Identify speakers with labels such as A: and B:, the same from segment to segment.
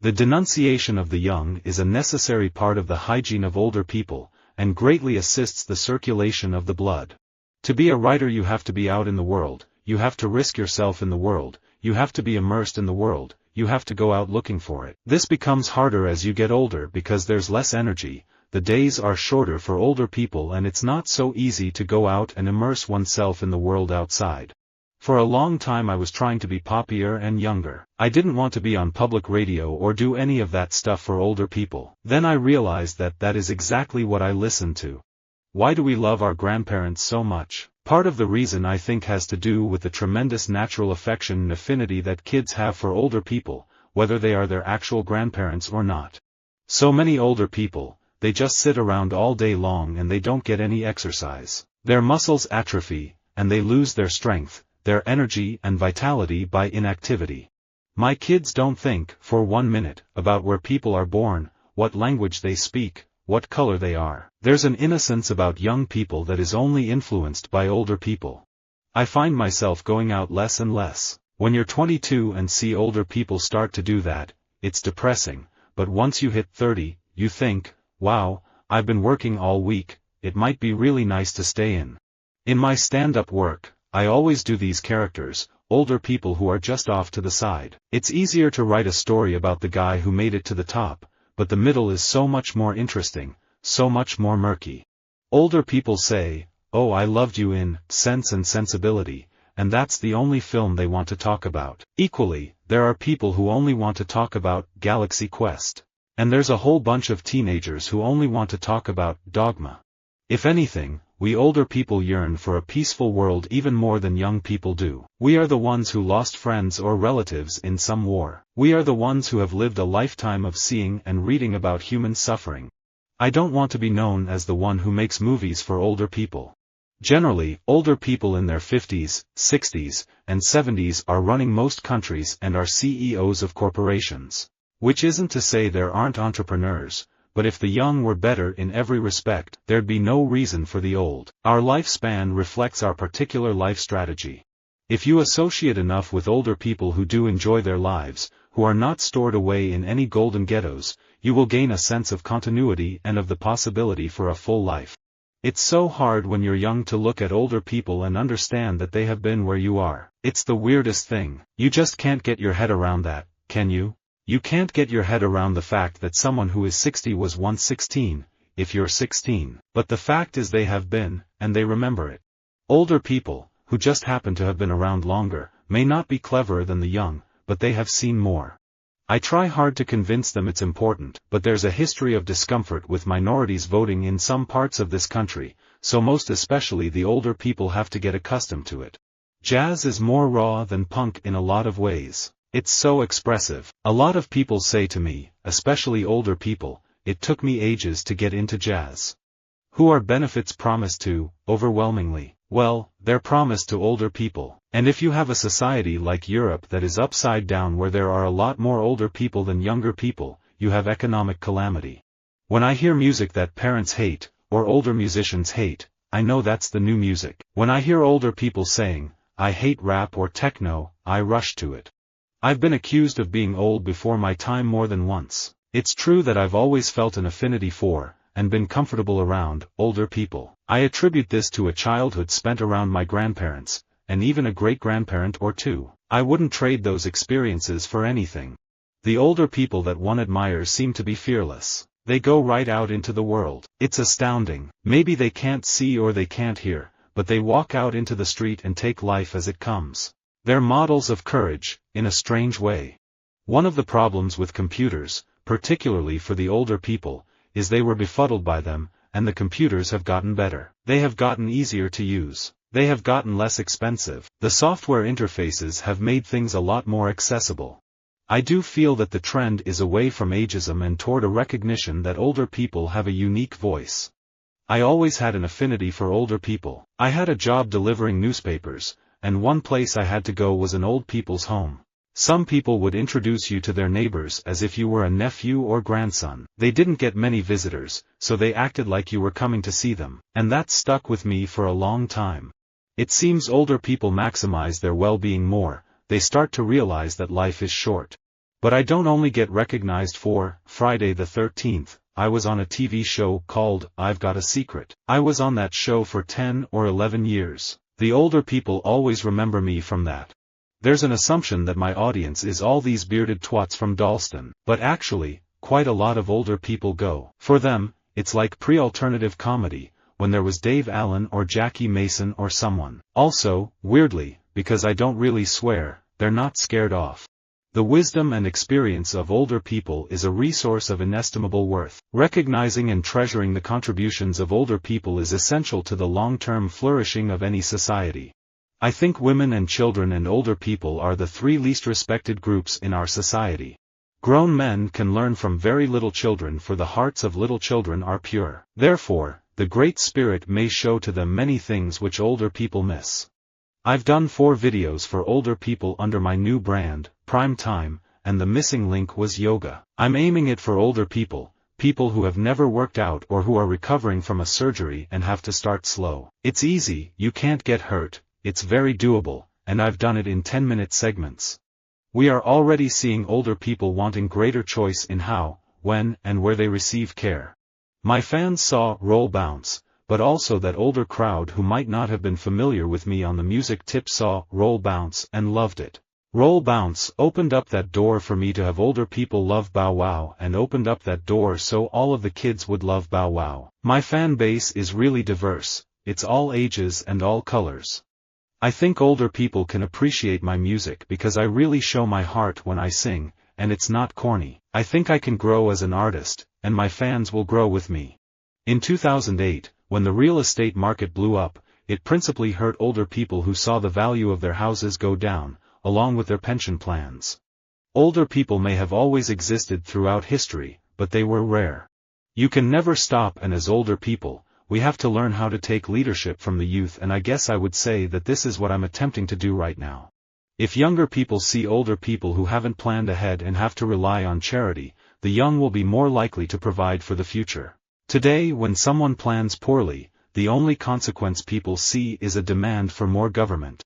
A: The denunciation of the young is a necessary part of the hygiene of older people, and greatly assists the circulation of the blood. To be a writer you have to be out in the world, you have to risk yourself in the world, you have to be immersed in the world, you have to go out looking for it. This becomes harder as you get older because there's less energy, the days are shorter for older people and it's not so easy to go out and immerse oneself in the world outside. For a long time I was trying to be poppier and younger. I didn't want to be on public radio or do any of that stuff for older people. Then I realized that that is exactly what I listen to. Why do we love our grandparents so much? Part of the reason I think has to do with the tremendous natural affection and affinity that kids have for older people, whether they are their actual grandparents or not. So many older people, they just sit around all day long and they don't get any exercise. Their muscles atrophy, and they lose their strength, their energy and vitality by inactivity. My kids don't think, for 1 minute, about where people are born, what language they speak, what color they are. There's an innocence about young people that is only influenced by older people. I find myself going out less and less. When you're 22 and see older people start to do that, it's depressing, but once you hit 30, you think, wow, I've been working all week, it might be really nice to stay in. In my stand-up work, I always do these characters, older people who are just off to the side. It's easier to write a story about the guy who made it to the top, but the middle is so much more interesting, so much more murky. Older people say, oh, I loved you in Sense and Sensibility, and that's the only film they want to talk about. Equally, there are people who only want to talk about Galaxy Quest. And there's a whole bunch of teenagers who only want to talk about Dogma. If anything, we older people yearn for a peaceful world even more than young people do. We are the ones who lost friends or relatives in some war. We are the ones who have lived a lifetime of seeing and reading about human suffering. I don't want to be known as the one who makes movies for older people. Generally, older people in their 50s, 60s, and 70s are running most countries and are CEOs of corporations. Which isn't to say there aren't entrepreneurs, but if the young were better in every respect, there'd be no reason for the old. Our lifespan reflects our particular life strategy. If you associate enough with older people who do enjoy their lives, who are not stored away in any golden ghettos, you will gain a sense of continuity and of the possibility for a full life. It's so hard when you're young to look at older people and understand that they have been where you are. It's the weirdest thing. You just can't get your head around that, can you? You can't get your head around the fact that someone who is 60 was once 16, if you're 16. But the fact is they have been, and they remember it. Older people, who just happen to have been around longer, may not be cleverer than the young, but they have seen more. I try hard to convince them it's important, but there's a history of discomfort with minorities voting in some parts of this country, so most especially the older people have to get accustomed to it. Jazz is more raw than punk in a lot of ways. It's so expressive. A lot of people say to me, especially older people, it took me ages to get into jazz. Who are benefits promised to, overwhelmingly? Well, they're promised to older people. And if you have a society like Europe that is upside down where there are a lot more older people than younger people, you have economic calamity. When I hear music that parents hate, or older musicians hate, I know that's the new music. When I hear older people saying, I hate rap or techno, I rush to it. I've been accused of being old before my time more than once. It's true that I've always felt an affinity for, and been comfortable around, older people. I attribute this to a childhood spent around my grandparents, and even a great-grandparent or two. I wouldn't trade those experiences for anything. The older people that one admires seem to be fearless. They go right out into the world. It's astounding. Maybe they can't see or they can't hear, but they walk out into the street and take life as it comes. They're models of courage, in a strange way. One of the problems with computers, particularly for the older people, is they were befuddled by them, and the computers have gotten better. They have gotten easier to use. They have gotten less expensive. The software interfaces have made things a lot more accessible. I do feel that the trend is away from ageism and toward a recognition that older people have a unique voice. I always had an affinity for older people. I had a job delivering newspapers, and one place I had to go was an old people's home. Some people would introduce you to their neighbors as if you were a nephew or grandson. They didn't get many visitors, so they acted like you were coming to see them, and that stuck with me for a long time. It seems older people maximize their well-being more. They start to realize that life is short. But I don't only get recognized for Friday the 13th, I was on a TV show called I've Got a Secret. I was on that show for 10 or 11 years. The older people always remember me from that. There's an assumption that my audience is all these bearded twats from Dalston, but actually, quite a lot of older people go. For them, it's like pre-alternative comedy, when there was Dave Allen or Jackie Mason or someone. Also, weirdly, because I don't really swear, they're not scared off. The wisdom and experience of older people is a resource of inestimable worth. Recognizing and treasuring the contributions of older people is essential to the long-term flourishing of any society. I think women and children and older people are the three least respected groups in our society. Grown men can learn from very little children, for the hearts of little children are pure. Therefore, the Great Spirit may show to them many things which older people miss. I've done 4 videos for older people under my new brand, Prime Time, and the missing link was yoga. I'm aiming it for older people, people who have never worked out or who are recovering from a surgery and have to start slow. It's easy, you can't get hurt, it's very doable, and I've done it in 10-minute segments. We are already seeing older people wanting greater choice in how, when, and where they receive care. My fans saw Roll Bounce, but also that older crowd who might not have been familiar with me on the music tip saw Roll Bounce and loved it. Roll Bounce opened up that door for me to have older people love Bow Wow, and opened up that door so all of the kids would love Bow Wow. My fan base is really diverse, it's all ages and all colors. I think older people can appreciate my music because I really show my heart when I sing, and it's not corny. I think I can grow as an artist, and my fans will grow with me. In 2008, when the real estate market blew up, it principally hurt older people who saw the value of their houses go down, along with their pension plans. Older people may have always existed throughout history, but they were rare. You can never stop, and as older people, we have to learn how to take leadership from the youth, and I guess I would say that this is what I'm attempting to do right now. If younger people see older people who haven't planned ahead and have to rely on charity, the young will be more likely to provide for the future. Today, when someone plans poorly, the only consequence people see is a demand for more government.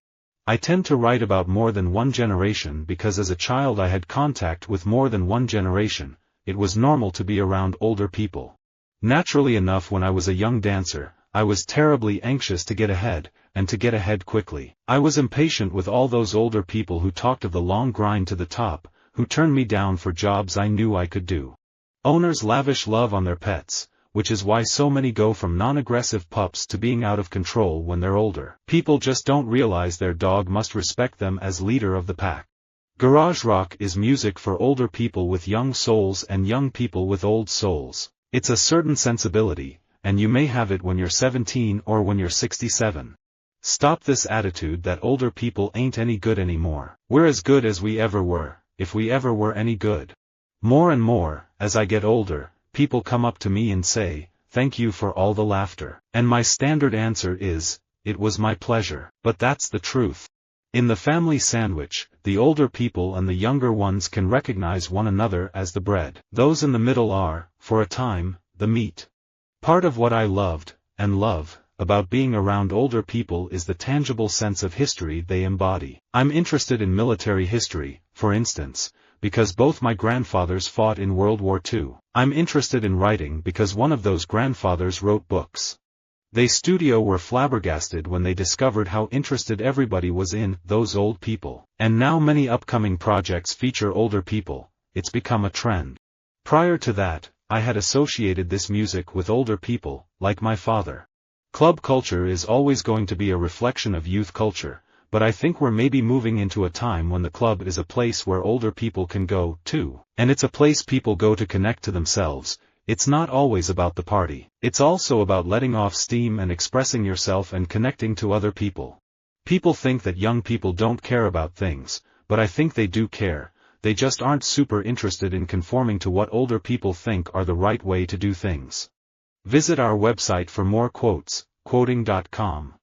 A: I tend to write about more than one generation because as a child I had contact with more than one generation. It was normal to be around older people. Naturally enough, when I was a young dancer, I was terribly anxious to get ahead, and to get ahead quickly. I was impatient with all those older people who talked of the long grind to the top, who turned me down for jobs I knew I could do. Owners lavish love on their pets, which is why so many go from non-aggressive pups to being out of control when they're older. People just don't realize their dog must respect them as leader of the pack. Garage rock is music for older people with young souls and young people with old souls. It's a certain sensibility, and you may have it when you're 17 or when you're 67. Stop this attitude that older people ain't any good anymore. We're as good as we ever were, if we ever were any good. More and more, as I get older, people come up to me and say, "Thank you for all the laughter." And my standard answer is, "It was my pleasure." But that's the truth. In the family sandwich, the older people and the younger ones can recognize one another as the bread. Those in the middle are, for a time, the meat. Part of what I loved, and love, about being around older people is the tangible sense of history they embody. I'm interested in military history, for instance, because both my grandfathers fought in World War II. I'm interested in writing because one of those grandfathers wrote books. They were flabbergasted when they discovered how interested everybody was in those old people. And now many upcoming projects feature older people. It's become a trend. Prior to that, I had associated this music with older people, like my father. Club culture is always going to be a reflection of youth culture, but I think we're maybe moving into a time when the club is a place where older people can go, too. And it's a place people go to connect to themselves. It's not always about the party. It's also about letting off steam and expressing yourself and connecting to other people. People think that young people don't care about things, but I think they do care. They just aren't super interested in conforming to what older people think are the right way to do things. Visit our website for more quotes, quoting.com.